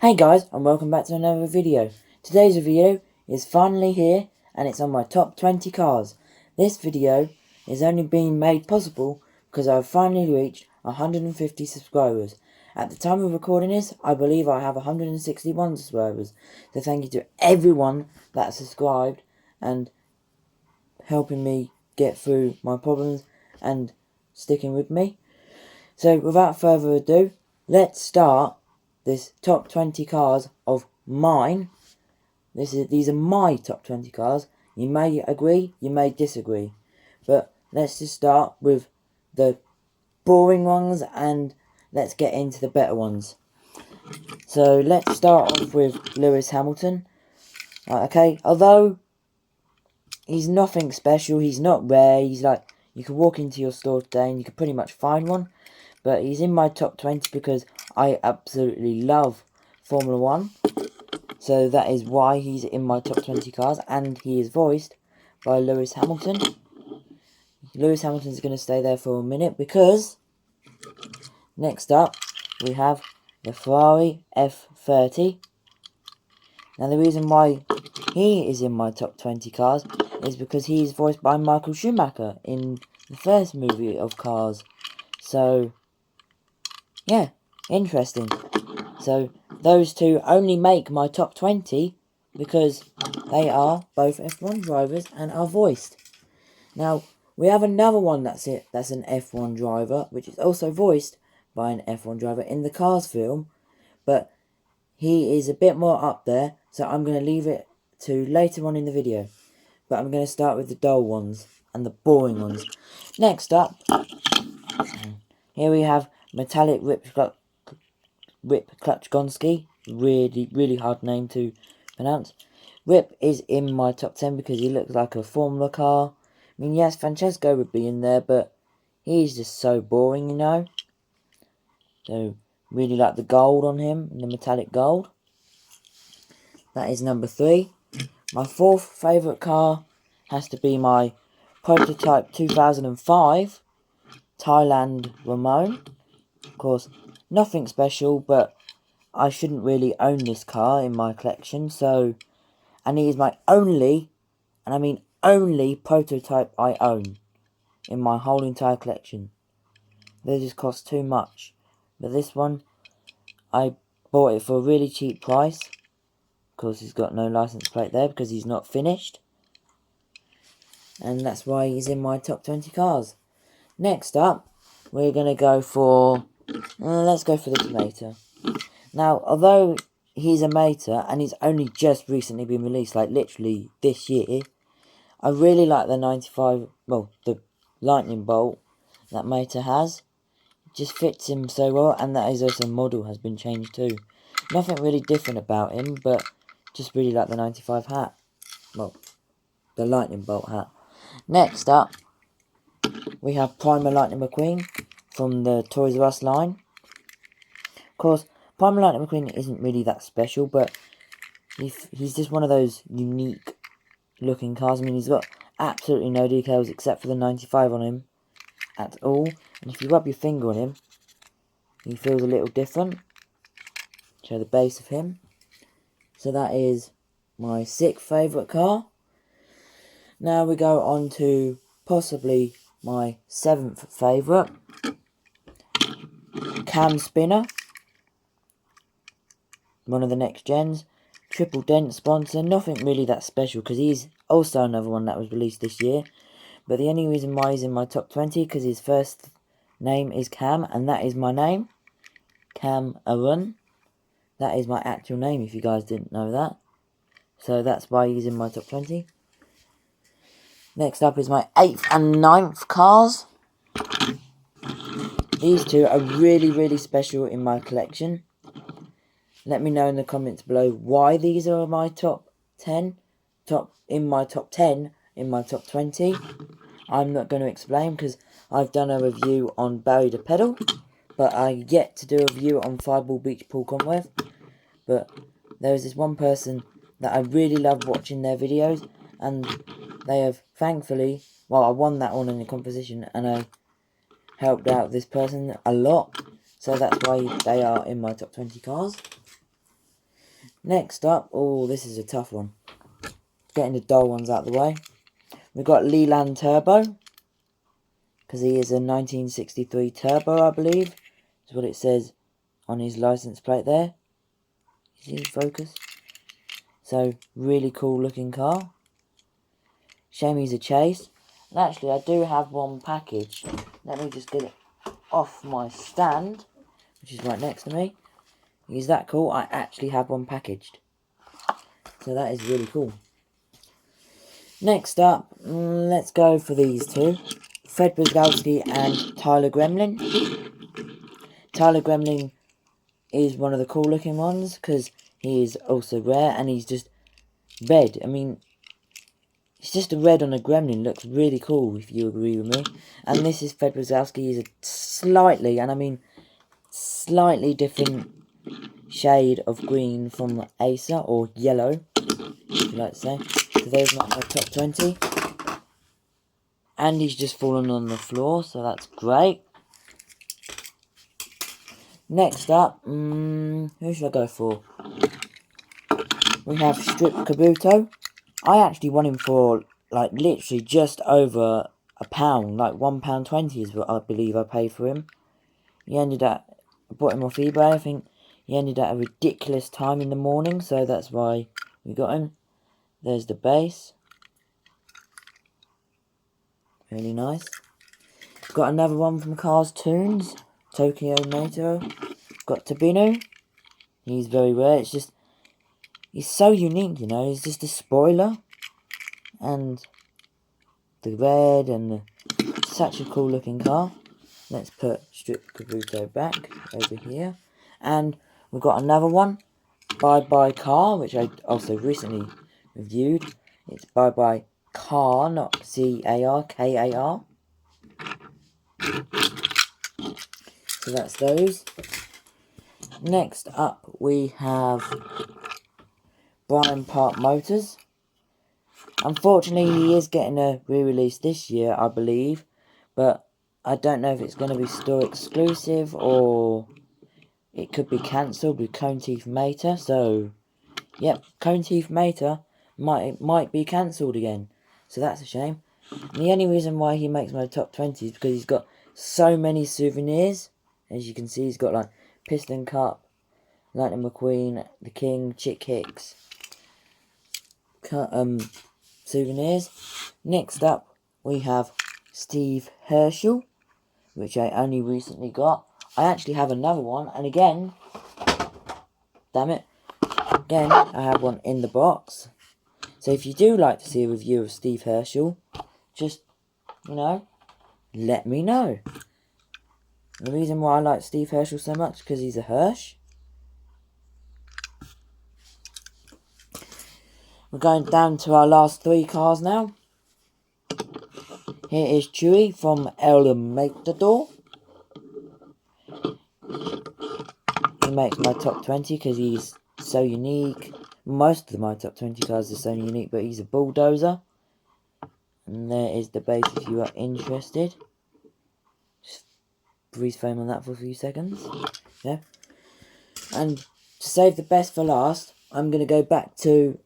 Hey guys, and welcome back to another video. Today's video is finally here, and it's on my top 20 cars. This video is only being made possible because I've finally reached 150 subscribers. At the time of recording this, I believe I have 161 subscribers. So thank you to everyone that subscribed and helping me get through my problems and sticking with me. So without further ado, let's start this top 20 cars of mine. These are my top 20 cars. You may agree, you may disagree. But let's just start with the boring ones and let's get into the better ones. So let's start off with Lewis Hamilton. Okay, although he's nothing special, he's not rare, he's like, you can walk into your store today and you can pretty much find one. But he's in my top 20 because I absolutely love Formula 1. So that is why he's in my top 20 cars. And he is voiced by Lewis Hamilton. Lewis Hamilton's going to stay there for a minute because next up we have the Ferrari F30. Now the reason why he is in my top 20 cars is because he is voiced by Michael Schumacher in the first movie of Cars. So yeah, interesting. So those two only make my top 20 because they are both F1 drivers and are voiced. Now, we have another one that's an F1 driver, which is also voiced by an F1 driver in the Cars film, but he is a bit more up there, so I'm going to leave it to later on in the video. But I'm going to start with the dull ones and the boring ones. Next up, here we have Metallic Rip Klutchgonski. Really hard name to pronounce. Rip is in my top 10 because he looks like a Formula car. I mean, yes, Francesco would be in there, but he's just so boring, you know. So, really like the gold on him, the metallic gold. That is number 3. My fourth favourite car has to be my prototype 2005 Thailand Ramon. Of course, nothing special, but I shouldn't really own this car in my collection, so, and he is my only, and I mean only, prototype I own in my whole entire collection. They just cost too much. But this one, I bought it for a really cheap price. Of course, he's got no license plate there because he's not finished. And that's why he's in my top 20 cars. Next up, we're going to go for, let's go for the Tomato. Now, although he's a Mater and he's only just recently been released, like literally this year, I really like the 95, well, the lightning bolt that Mater has. It just fits him so well, and that is also model has been changed too. Nothing really different about him, but just really like the 95 hat. Well, the lightning bolt hat. Next up, we have Primer Lightning McQueen from the Toys R Us line. Of course, Primer Lightning McQueen isn't really that special, but he's just one of those unique looking cars. I mean, he's got absolutely no decals except for the 95 on him at all. And if you rub your finger on him, he feels a little different. Show the base of him. So that is my 6th favourite car. Now we go on to possibly my 7th favourite. Cam Spinner. One of the next gens. Triple Dent sponsor. Nothing really that special because he's also another one that was released this year. But the only reason why he's in my top 20 because his first name is Cam and that is my name. Cam Arun. That is my actual name if you guys didn't know that. So that's why he's in my top 20. Next up is my 8th and 9th cars. These two are really special in my collection. Let me know in the comments below why these are my top 10. In my top 20. I'm not going to explain because I've done a review on Barry the Pedal. But I yet to do a review on Fireball Beach Paul Conworth. But there is this one person that I really love watching their videos. And they have thankfully, well, I won that one in the competition. And I helped out this person a lot. So that's why they are in my top 20 cars. Next up, oh, this is a tough one. Getting the dull ones out of the way. We've got Leland Turbo, because he is a 1963 Turbo, I believe. That's what it says on his license plate there. You see, focus. So, really cool looking car. Shame he's a chase. And actually, I do have one packaged. Let me just get it off my stand, which is right next to me. Is that cool? I actually have one packaged. So that is really cool. Next up, let's go for these two. Fred Brzezowski and Tyler Gremlin. Tyler Gremlin is one of the cool looking ones because he is also rare and he's just red. I mean, it's just a red on a Gremlin. Looks really cool if you agree with me. And this is Fred Brzezowski. He's a slightly, and I mean slightly different shade of green from Acer, or yellow, if you like to say. So there's my top 20. And he's just fallen on the floor, so that's great. Next up, who should I go for? We have Strip Kabuto. I actually won him for, like, literally just over £1. Like, £1.20 is what I believe I paid for him. He ended up, I bought him off eBay, I think. He ended at a ridiculous time in the morning, so that's why we got him. There's the base. Really nice. Got another one from Cars Toons. Tokyo Moto. Got Tabino. He's very rare. It's just, he's so unique, you know. He's just a spoiler. And the red and such a cool looking car. Let's put Strip Kabuto back over here. And we've got another one. Bye Bye Car, which I also recently reviewed. It's Bye Bye Car, not C-A-R, K-A-R. So that's those. Next up we have Brian Park Motors. Unfortunately, he is getting a re-release this year, I believe. But I don't know if it's going to be store exclusive or it could be cancelled with Cone Teeth Mater. So, yep, Cone Teeth Mater might be cancelled again. So that's a shame. And the only reason why he makes my top 20 is because he's got so many souvenirs. As you can see, he's got like Piston Cup, Lightning McQueen, The King, Chick Hicks, souvenirs. Next up, we have Steve Herschel, which I only recently got. I actually have another one, and again, damn it, again, I have one in the box. So if you do like to see a review of Steve Herschel, just, you know, let me know. The reason why I like Steve Herschel so much, because he's a Hirsch. We're going down to our last three cars now. Here is Chewie from El Matador. He makes my top 20 because he's so unique. Most of my top 20 cars are so unique, but he's a bulldozer. And there is the base if you are interested. Just freeze frame on that for a few seconds. Yeah. And to save the best for last, I'm going to go back to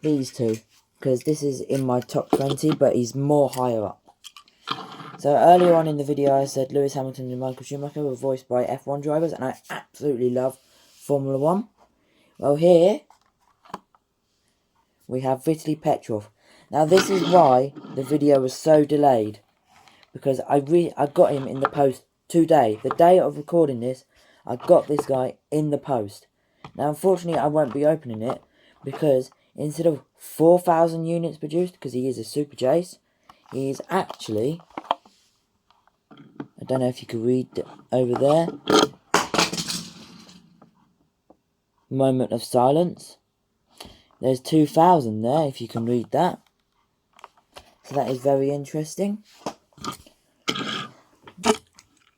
these two. Because this is in my top 20, but he's more higher up. So earlier on in the video I said Lewis Hamilton and Michael Schumacher were voiced by F1 drivers, and I absolutely love Formula 1. Well, here we have Whitley Petrov. Now this is why the video was so delayed, because I got him in the post today. The day of recording this, I got this guy in the post. Now unfortunately I won't be opening it, because instead of 4,000 units produced, because he is a super chase, he is actually, I don't know if you can read over there, moment of silence. There's 2,000 there, if you can read that. So that is very interesting.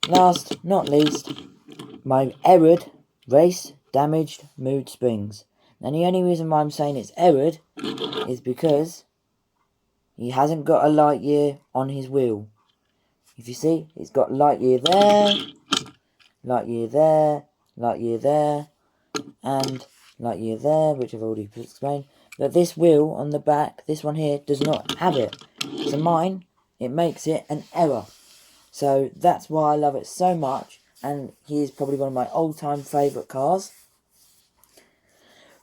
Last, not least, my errored race damaged mood springs. And the only reason why I'm saying it's errored is because he hasn't got a light year on his wheel. If you see, it's got light year there, light year there, light year there, and light year there, which I've already explained. But this wheel on the back, this one here, does not have it. So mine, it makes it an error. So that's why I love it so much, and he is probably one of my all-time favourite cars.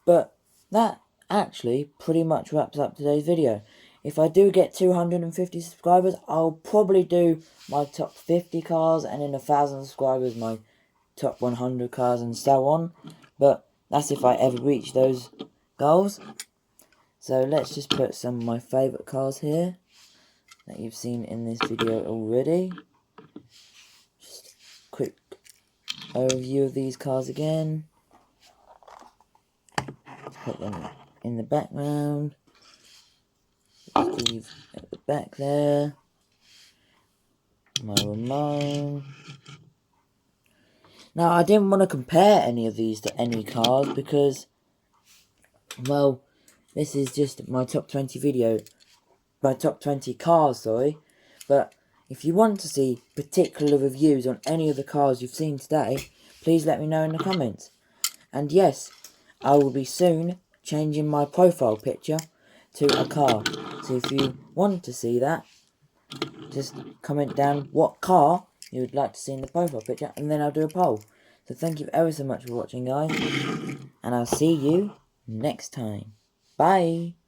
But that actually pretty much wraps up today's video. If I do get 250 subscribers, I'll probably do my top 50 cars, and in 1,000 subscribers, my top 100 cars, and so on. But that's if I ever reach those goals. So let's just put some of my favourite cars here that you've seen in this video already. Just a quick overview of these cars again. Put them in the background. Steve at the back there. My Ramon. Now, I didn't want to compare any of these to any cars because, well, this is just my top 20 video. My top 20 cars, sorry. But if you want to see particular reviews on any of the cars you've seen today, please let me know in the comments. And yes, I will be soon changing my profile picture to a car. So if you want to see that, just comment down what car you would like to see in the profile picture, and then I'll do a poll. So thank you ever so much for watching, guys, and I'll see you next time. Bye!